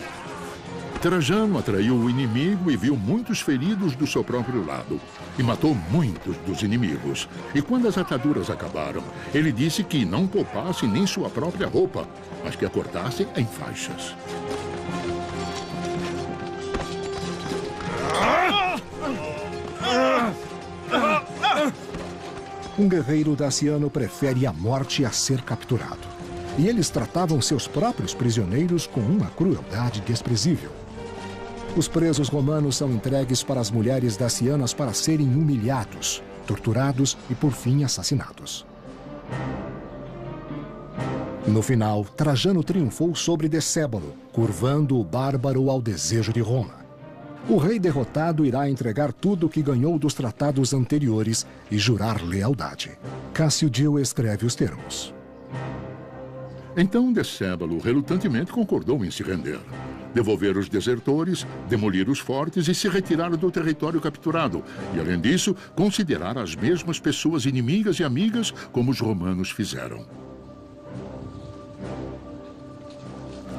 Speaker 4: Trajano atraiu o inimigo e viu muitos feridos do seu próprio lado. E matou muitos dos inimigos. E quando as ataduras acabaram, ele disse que não poupasse nem sua própria roupa, mas que a cortasse em faixas.
Speaker 1: Um guerreiro daciano prefere a morte a ser capturado. E eles tratavam seus próprios prisioneiros com uma crueldade desprezível. Os presos romanos são entregues para as mulheres dacianas para serem humilhados, torturados e, por fim, assassinados. No final, Trajano triunfou sobre Decébalo, curvando o bárbaro ao desejo de Roma. O rei derrotado irá entregar tudo o que ganhou dos tratados anteriores e jurar lealdade. Cássio Dio escreve os termos.
Speaker 4: Então Decébalo relutantemente concordou em se render, devolver os desertores, demolir os fortes e se retirar do território capturado. E, além disso, considerar as mesmas pessoas inimigas e amigas como os romanos fizeram.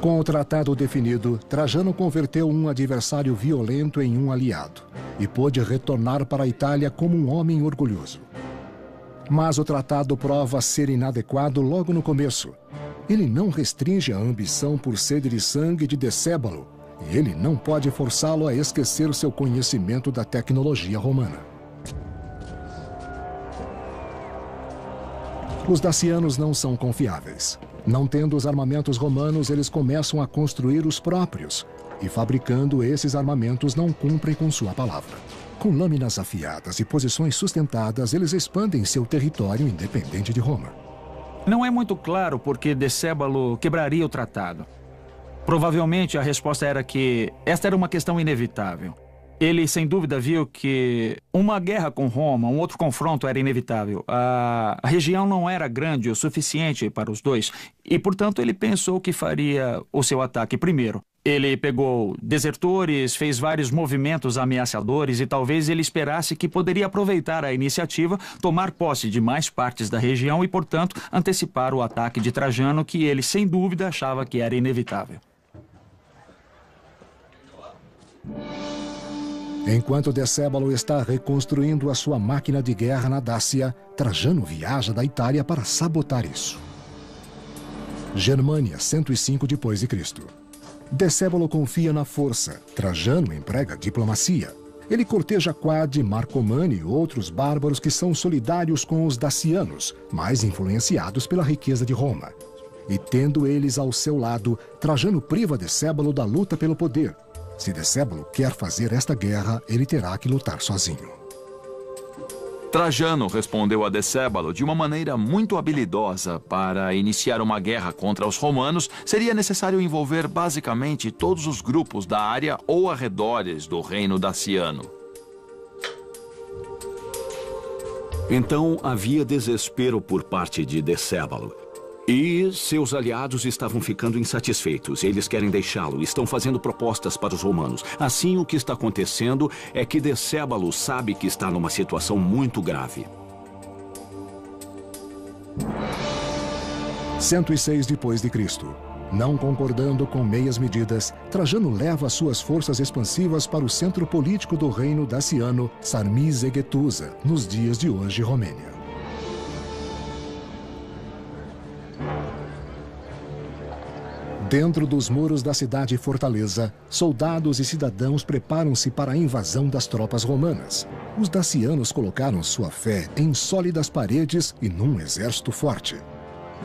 Speaker 1: Com o tratado definido, Trajano converteu um adversário violento em um aliado e pôde retornar para a Itália como um homem orgulhoso. Mas o tratado prova ser inadequado logo no começo. Ele não restringe a ambição por sede de sangue de Decébalo e ele não pode forçá-lo a esquecer seu conhecimento da tecnologia romana. Os dacianos não são confiáveis. Não tendo os armamentos romanos, eles começam a construir os próprios. E fabricando esses armamentos, não cumprem com sua palavra. Com lâminas afiadas e posições sustentadas, eles expandem seu território independente de Roma.
Speaker 5: Não é muito claro por que Decébalo quebraria o tratado. Provavelmente a resposta era que esta era uma questão inevitável. Ele, sem dúvida, viu que uma guerra com Roma, um outro confronto era inevitável. A região não era grande o suficiente para os dois e, portanto, ele pensou que faria o seu ataque primeiro. Ele pegou desertores, fez vários movimentos ameaçadores e talvez ele esperasse que poderia aproveitar a iniciativa, tomar posse de mais partes da região e, portanto, antecipar o ataque de Trajano, que ele, sem dúvida, achava que era inevitável.
Speaker 1: Enquanto Decébalo está reconstruindo a sua máquina de guerra na Dácia, Trajano viaja da Itália para sabotar isso. Germânia, 105 depois de Cristo. Decébalo confia na força, Trajano emprega diplomacia. Ele corteja Quad, Marcomanni e outros bárbaros que são solidários com os dacianos, mais influenciados pela riqueza de Roma. E tendo eles ao seu lado, Trajano priva Decébalo da luta pelo poder. Se Decébalo quer fazer esta guerra, ele terá que lutar sozinho.
Speaker 7: Trajano respondeu a Decébalo de uma maneira muito habilidosa. Para iniciar uma guerra contra os romanos, seria necessário envolver basicamente todos os grupos da área ou arredores do reino daciano.
Speaker 2: Então havia desespero por parte de Decébalo. E seus aliados estavam ficando insatisfeitos. Eles querem deixá-lo, estão fazendo propostas para os romanos. Assim, o que está acontecendo é que Decébalo sabe que está numa situação muito grave.
Speaker 1: 106 depois de Cristo. Não concordando com meias medidas, Trajano leva suas forças expansivas para o centro político do reino daciano, Sarmizegetusa, nos dias de hoje, Romênia. Dentro dos muros da cidade fortaleza, soldados e cidadãos preparam-se para a invasão das tropas romanas. Os dacianos colocaram sua fé em sólidas paredes e num exército forte.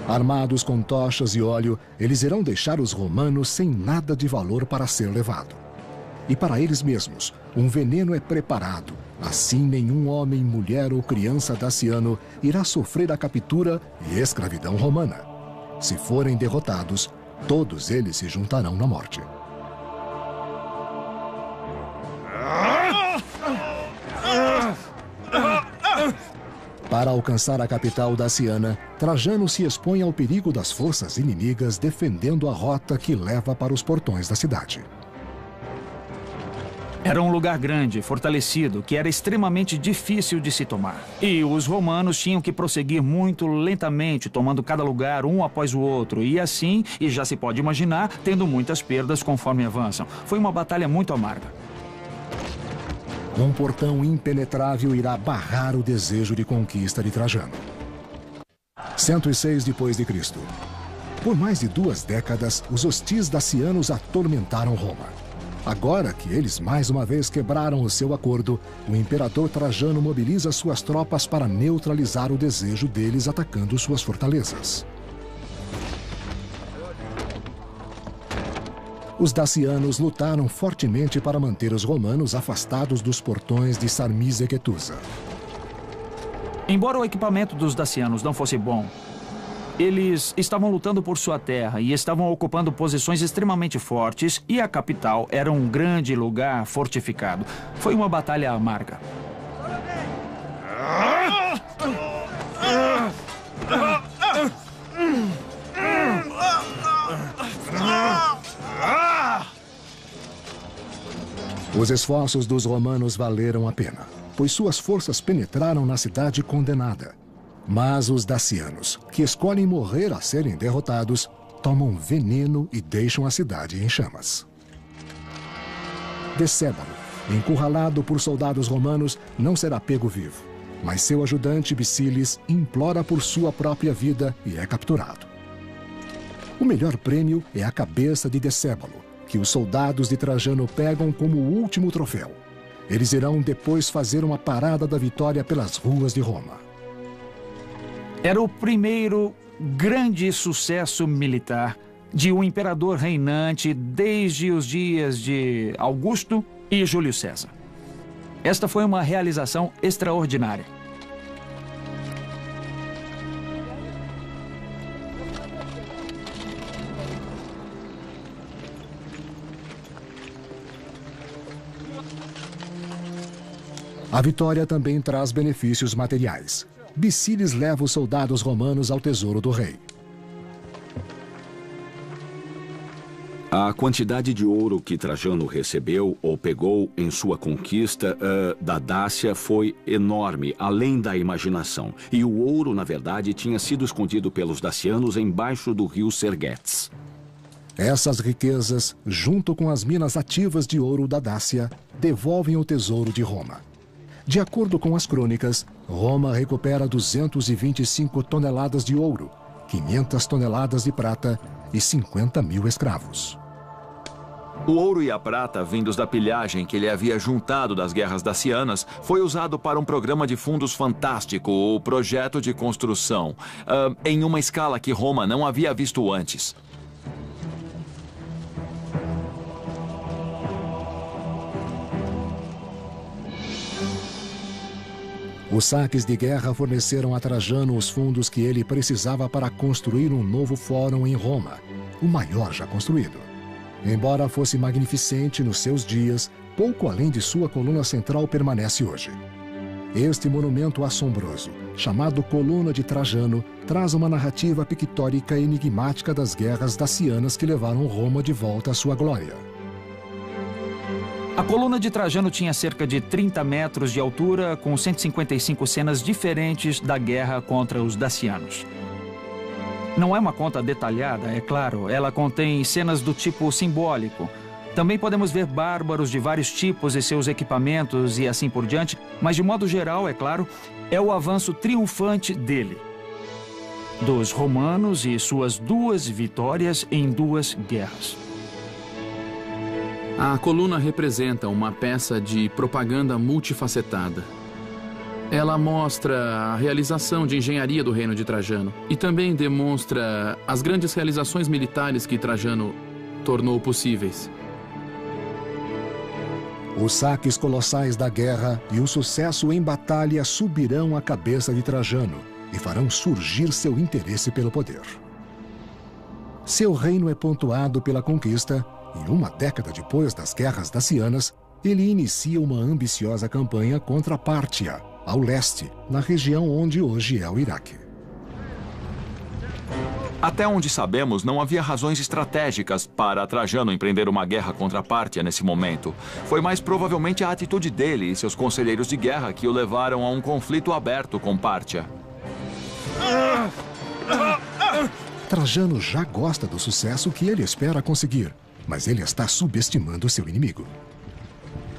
Speaker 1: Armados com tochas e óleo, eles irão deixar os romanos sem nada de valor para ser levado. E para eles mesmos, um veneno é preparado. Assim, nenhum homem, mulher ou criança daciano irá sofrer a captura e escravidão romana. Se forem derrotados, todos eles se juntarão na morte. Para alcançar a capital daciana, Trajano se expõe ao perigo das forças inimigas defendendo a rota que leva para os portões da cidade.
Speaker 5: Era um lugar grande, fortalecido, que era extremamente difícil de se tomar. E os romanos tinham que prosseguir muito lentamente, tomando cada lugar um após o outro. E assim, e já se pode imaginar, tendo muitas perdas conforme avançam. Foi uma batalha muito amarga.
Speaker 1: Um portão impenetrável irá barrar o desejo de conquista de Trajano. 106 depois de Cristo. Por mais de 2 décadas, os hostis dacianos atormentaram Roma. Agora que eles mais uma vez quebraram o seu acordo, o imperador Trajano mobiliza suas tropas para neutralizar o desejo deles atacando suas fortalezas. Os dacianos lutaram fortemente para manter os romanos afastados dos portões de Sarmizegetusa.
Speaker 5: Embora o equipamento dos dacianos não fosse bom, eles estavam lutando por sua terra e estavam ocupando posições extremamente fortes, e a capital era um grande lugar fortificado. Foi uma batalha amarga.
Speaker 1: Os esforços dos romanos valeram a pena, pois suas forças penetraram na cidade condenada. Mas os dacianos, que escolhem morrer a serem derrotados, tomam veneno e deixam a cidade em chamas. Decébalo, encurralado por soldados romanos, não será pego vivo, mas seu ajudante Bisilis implora por sua própria vida e é capturado. O melhor prêmio é a cabeça de Decébalo, que os soldados de Trajano pegam como o último troféu. Eles irão depois fazer uma parada da vitória pelas ruas de Roma.
Speaker 5: Era o primeiro grande sucesso militar de um imperador reinante desde os dias de Augusto e Júlio César. Esta foi uma realização extraordinária.
Speaker 1: A vitória também traz benefícios materiais. Bisilis leva os soldados romanos ao tesouro do rei.
Speaker 2: A quantidade de ouro que Trajano recebeu ou pegou em sua conquista da Dácia foi enorme, além da imaginação. E o ouro, na verdade, tinha sido escondido pelos dacianos embaixo do rio Sergetes.
Speaker 1: Essas riquezas, junto com as minas ativas de ouro da Dácia, devolvem o tesouro de Roma. De acordo com as crônicas, Roma recupera 225 toneladas de ouro, 500 toneladas de prata e 50.000 escravos.
Speaker 7: O ouro e a prata, vindos da pilhagem que ele havia juntado das guerras dacianas, foi usado para um programa de fundos fantástico, o projeto de construção, em uma escala que Roma não havia visto antes.
Speaker 1: Os saques de guerra forneceram a Trajano os fundos que ele precisava para construir um novo fórum em Roma, o maior já construído. Embora fosse magnificente nos seus dias, pouco além de sua coluna central permanece hoje. Este monumento assombroso, chamado Coluna de Trajano, traz uma narrativa pictórica e enigmática das guerras dacianas que levaram Roma de volta à sua glória.
Speaker 5: A coluna de Trajano tinha cerca de 30 metros de altura, com 155 cenas diferentes da guerra contra os dacianos. Não é uma conta detalhada, é claro, ela contém cenas do tipo simbólico. Também podemos ver bárbaros de vários tipos e seus equipamentos e assim por diante, mas de modo geral, é claro, é o avanço triunfante dele, dos romanos e suas 2 vitórias em 2 guerras.
Speaker 6: A coluna representa uma peça de propaganda multifacetada. Ela mostra a realização de engenharia do reino de Trajano e também demonstra as grandes realizações militares que Trajano tornou possíveis.
Speaker 1: Os saques colossais da guerra e o sucesso em batalha subirão a cabeça de Trajano e farão surgir seu interesse pelo poder. Seu reino é pontuado pela conquista e uma década depois das guerras dacianas, ele inicia uma ambiciosa campanha contra Pártia, ao leste, na região onde hoje é o Iraque.
Speaker 7: Até onde sabemos, não havia razões estratégicas para Trajano empreender uma guerra contra a Pártia nesse momento. Foi mais provavelmente a atitude dele e seus conselheiros de guerra que o levaram a um conflito aberto com Pártia.
Speaker 1: Trajano já gosta do sucesso que ele espera conseguir, mas ele está subestimando seu inimigo.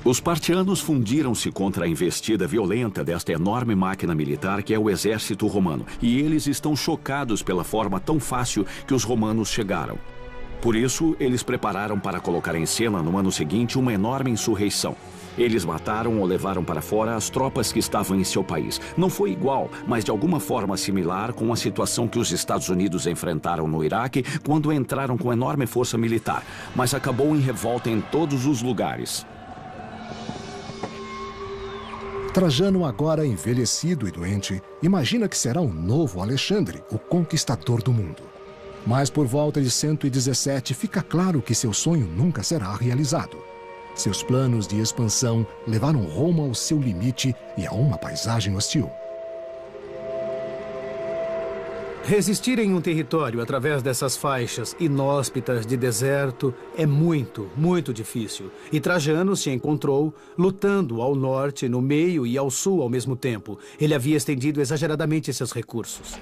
Speaker 2: Os partianos fundiram-se contra a investida violenta desta enorme máquina militar que é o exército romano, e eles estão chocados pela forma tão fácil que os romanos chegaram. Por isso, eles prepararam para colocar em cena no ano seguinte uma enorme insurreição. Eles mataram ou levaram para fora as tropas que estavam em seu país. Não foi igual, mas de alguma forma similar com a situação que os Estados Unidos enfrentaram no Iraque quando entraram com enorme força militar, mas acabou em revolta em todos os lugares.
Speaker 1: Trajano, agora envelhecido e doente, imagina que será um novo Alexandre, o conquistador do mundo. Mas por volta de 117 fica claro que seu sonho nunca será realizado. Seus planos de expansão levaram Roma ao seu limite e a uma paisagem hostil.
Speaker 3: Resistir em um território através dessas faixas inóspitas de deserto é muito, muito difícil. E Trajano se encontrou lutando ao norte, no meio e ao sul ao mesmo tempo. Ele havia estendido exageradamente seus recursos.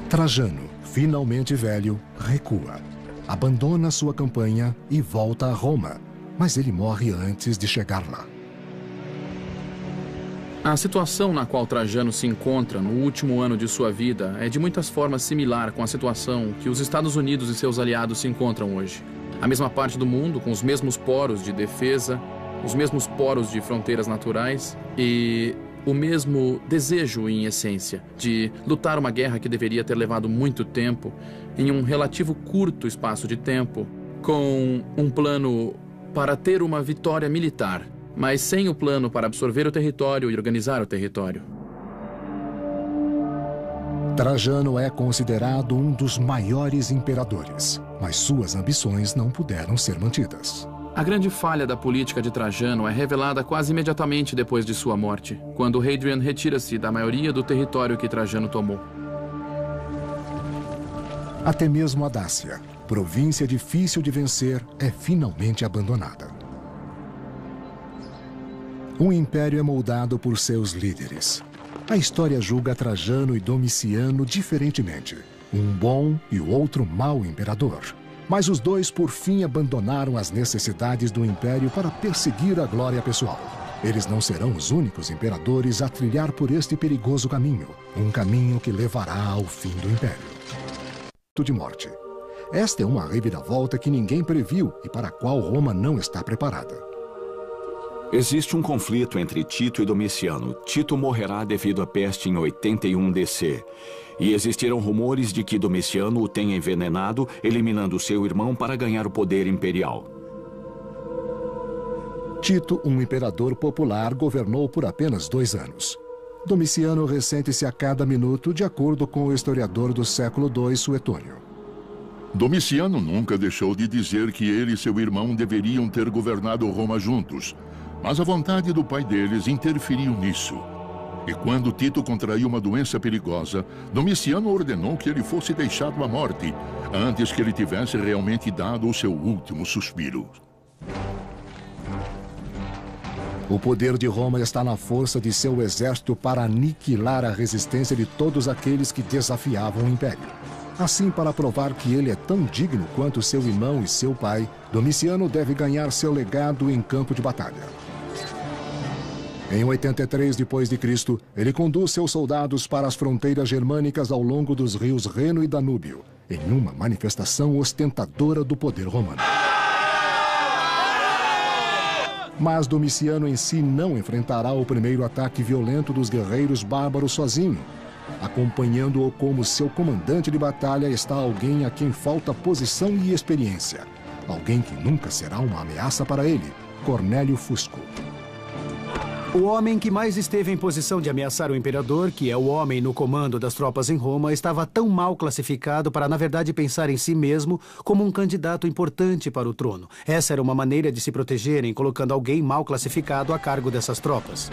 Speaker 1: Trajano, finalmente velho, recua. Abandona sua campanha e volta a Roma, mas ele morre antes de chegar lá.
Speaker 6: A situação na qual Trajano se encontra no último ano de sua vida é de muitas formas similar com a situação que os Estados Unidos e seus aliados se encontram hoje. A mesma parte do mundo, com os mesmos poros de defesa, os mesmos poros de fronteiras naturais e o mesmo desejo, em essência, de lutar uma guerra que deveria ter levado muito tempo, em um relativo curto espaço de tempo, com um plano para ter uma vitória militar, mas sem o plano para absorver o território e organizar o território.
Speaker 1: Trajano é considerado um dos maiores imperadores, mas suas ambições não puderam ser mantidas.
Speaker 6: A grande falha da política de Trajano é revelada quase imediatamente depois de sua morte, quando Hadrian retira-se da maioria do território que Trajano tomou.
Speaker 1: Até mesmo a Dácia, província difícil de vencer, é finalmente abandonada. Um império é moldado por seus líderes. A história julga Trajano e Domiciano diferentemente. Um bom e o outro mau imperador. Mas os dois, por fim, abandonaram as necessidades do império para perseguir a glória pessoal. Eles não serão os únicos imperadores a trilhar por este perigoso caminho. Um caminho que levará ao fim do império. De morte. Esta é uma reviravolta que ninguém previu e para a qual Roma não está preparada.
Speaker 2: Existe um conflito entre Tito e Domiciano. Tito morrerá devido à peste em 81 DC. E existiram rumores de que Domiciano o tenha envenenado, eliminando seu irmão para ganhar o poder imperial.
Speaker 1: Tito, um imperador popular, governou por apenas 2 anos. Domiciano ressente-se a cada minuto, de acordo com o historiador do século II, Suetônio.
Speaker 4: Domiciano nunca deixou de dizer que ele e seu irmão deveriam ter governado Roma juntos, mas a vontade do pai deles interferiu nisso. E quando Tito contraiu uma doença perigosa, Domiciano ordenou que ele fosse deixado à morte, antes que ele tivesse realmente dado o seu último suspiro.
Speaker 1: O poder de Roma está na força de seu exército para aniquilar a resistência de todos aqueles que desafiavam o império. Assim, para provar que ele é tão digno quanto seu irmão e seu pai, Domiciano deve ganhar seu legado em campo de batalha. Em 83 d.C., ele conduz seus soldados para as fronteiras germânicas ao longo dos rios Reno e Danúbio, em uma manifestação ostentadora do poder romano. Mas Domiciano em si não enfrentará o primeiro ataque violento dos guerreiros bárbaros sozinho. Acompanhando-o como seu comandante de batalha está alguém a quem falta posição e experiência. Alguém que nunca será uma ameaça para ele, Cornélio Fusco.
Speaker 3: O homem que mais esteve em posição de ameaçar o imperador, que é o homem no comando das tropas em Roma, estava tão mal classificado para, na verdade, pensar em si mesmo como um candidato importante para o trono. Essa era uma maneira de se protegerem, colocando alguém mal classificado a cargo dessas tropas.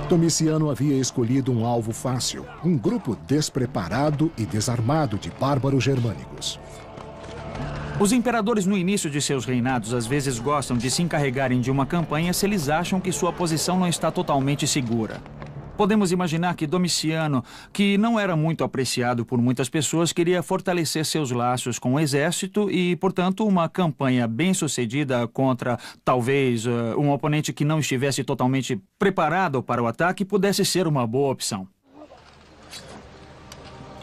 Speaker 1: Domiciano havia escolhido um alvo fácil, um grupo despreparado e desarmado de bárbaros germânicos.
Speaker 5: Os imperadores no início de seus reinados às vezes gostam de se encarregarem de uma campanha se eles acham que sua posição não está totalmente segura. Podemos imaginar que Domiciano, que não era muito apreciado por muitas pessoas, queria fortalecer seus laços com o exército e, portanto, uma campanha bem-sucedida contra, talvez, um oponente que não estivesse totalmente preparado para o ataque pudesse ser uma boa opção.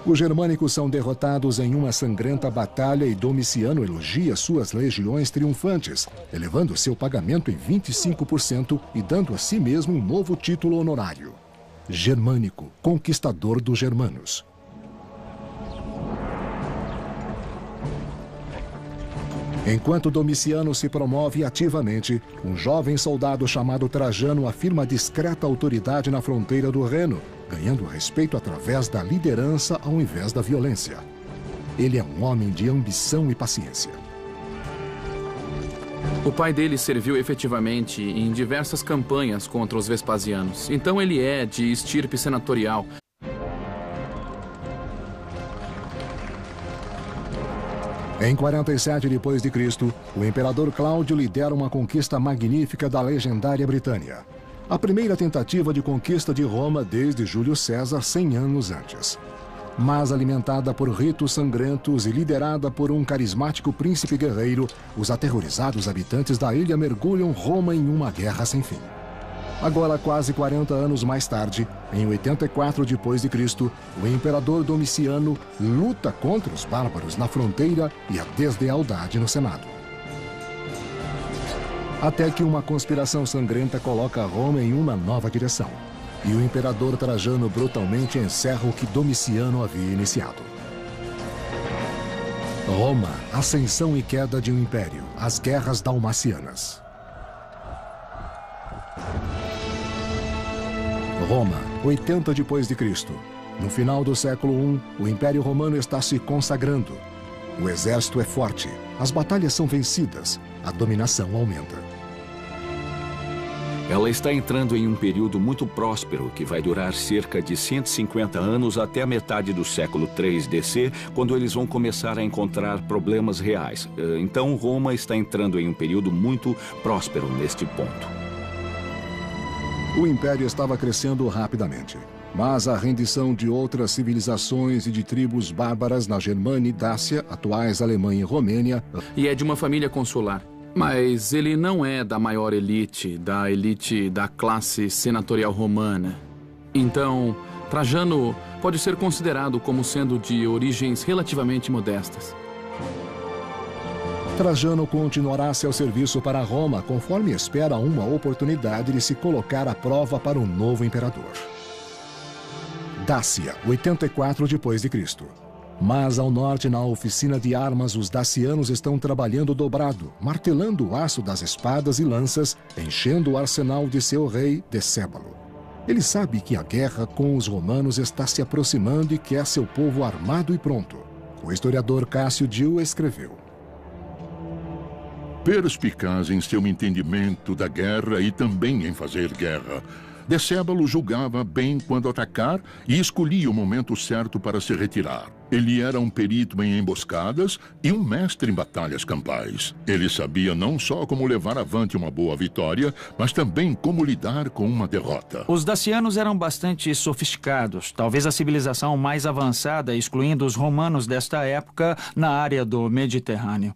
Speaker 1: Os germânicos são derrotados em uma sangrenta batalha e Domiciano elogia suas legiões triunfantes, elevando seu pagamento em 25% e dando a si mesmo um novo título honorário: Germânico, conquistador dos germanos. Enquanto Domiciano se promove ativamente, um jovem soldado chamado Trajano afirma discreta autoridade na fronteira do Reno, ganhando respeito através da liderança ao invés da violência. Ele é um homem de ambição e paciência.
Speaker 6: O pai dele serviu efetivamente em diversas campanhas contra os Vespasianos. Então ele é de estirpe senatorial.
Speaker 1: Em 47 d.C., o imperador Cláudio lidera uma conquista magnífica da legendária Britânia. A primeira tentativa de conquista de Roma desde Júlio César 100 anos antes. Mas alimentada por ritos sangrentos e liderada por um carismático príncipe guerreiro, os aterrorizados habitantes da ilha mergulham Roma em uma guerra sem fim. Agora, quase 40 anos mais tarde, em 84 d.C., o imperador Domiciano luta contra os bárbaros na fronteira e a deslealdade no Senado. Até que uma conspiração sangrenta coloca Roma em uma nova direção. E o imperador Trajano brutalmente encerra o que Domiciano havia iniciado. Roma, ascensão e queda de um império, as guerras dalmacianas. Roma, 80 d.C. No final do século I, o Império Romano está se consagrando. O exército é forte, as batalhas são vencidas, a dominação aumenta.
Speaker 2: Ela está entrando em um período muito próspero que vai durar cerca de 150 anos até a metade do século III DC, quando eles vão começar a encontrar problemas reais. Então, Roma está entrando em um período muito próspero neste ponto.
Speaker 1: O império estava crescendo rapidamente, mas a rendição de outras civilizações e de tribos bárbaras na Germânia e Dácia, atuais Alemanha e Romênia...
Speaker 6: E é de uma família consular. Mas ele não é da maior elite da classe senatorial romana. Então, Trajano pode ser considerado como sendo de origens relativamente modestas.
Speaker 1: Trajano continuará seu serviço para Roma conforme espera uma oportunidade de se colocar à prova para o novo imperador. Dácia, 84 d.C. Mas ao norte, na oficina de armas, os dacianos estão trabalhando dobrado, martelando o aço das espadas e lanças, enchendo o arsenal de seu rei, Decébalo. Ele sabe que a guerra com os romanos está se aproximando e quer seu povo armado e pronto. O historiador Cássio Dio escreveu:
Speaker 4: perspicaz em seu entendimento da guerra e também em fazer guerra, Decébalo julgava bem quando atacar e escolhia o momento certo para se retirar. Ele era um perito em emboscadas e um mestre em batalhas campais. Ele sabia não só como levar avante uma boa vitória, mas também como lidar com uma derrota.
Speaker 5: Os dacianos eram bastante sofisticados, talvez a civilização mais avançada, excluindo os romanos desta época, na área do Mediterrâneo.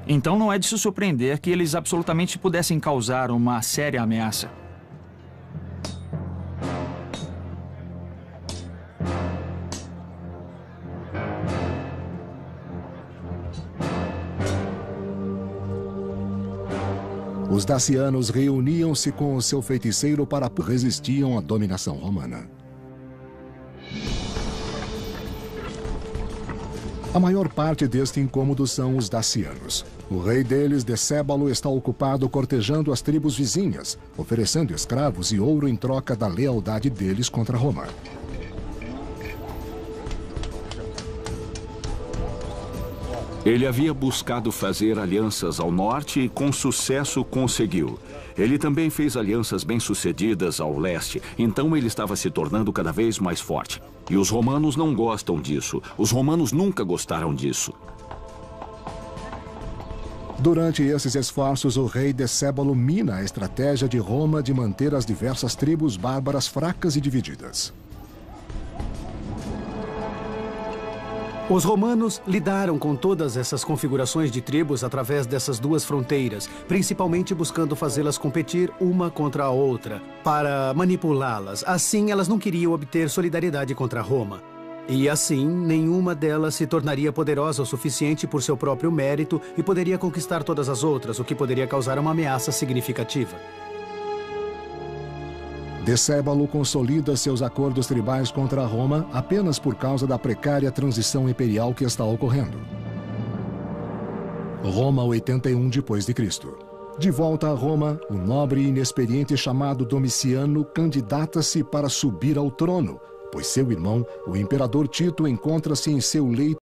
Speaker 5: Então não é de se surpreender que eles absolutamente pudessem causar uma séria ameaça.
Speaker 1: Os dacianos reuniam-se com o seu feiticeiro para resistiam à dominação romana. A maior parte deste incômodo são os dacianos. O rei deles, Decébalo, está ocupado cortejando as tribos vizinhas, oferecendo escravos e ouro em troca da lealdade deles contra Roma.
Speaker 2: Ele havia buscado fazer alianças ao norte e com sucesso conseguiu. Ele também fez alianças bem-sucedidas ao leste, então ele estava se tornando cada vez mais forte. E os romanos não gostam disso. Os romanos nunca gostaram disso.
Speaker 1: Durante esses esforços, o rei Decébalo mina a estratégia de Roma de manter as diversas tribos bárbaras fracas e divididas.
Speaker 3: Os romanos lidaram com todas essas configurações de tribos através dessas duas fronteiras, principalmente buscando fazê-las competir uma contra a outra, para manipulá-las. Assim, elas não queriam obter solidariedade contra Roma. E assim, nenhuma delas se tornaria poderosa o suficiente por seu próprio mérito e poderia conquistar todas as outras, o que poderia causar uma ameaça significativa.
Speaker 1: Decébalo consolida seus acordos tribais contra Roma apenas por causa da precária transição imperial que está ocorrendo. Roma, 81 d.C. De volta a Roma, o nobre e inexperiente chamado Domiciano candidata-se para subir ao trono, pois seu irmão, o imperador Tito, encontra-se em seu leito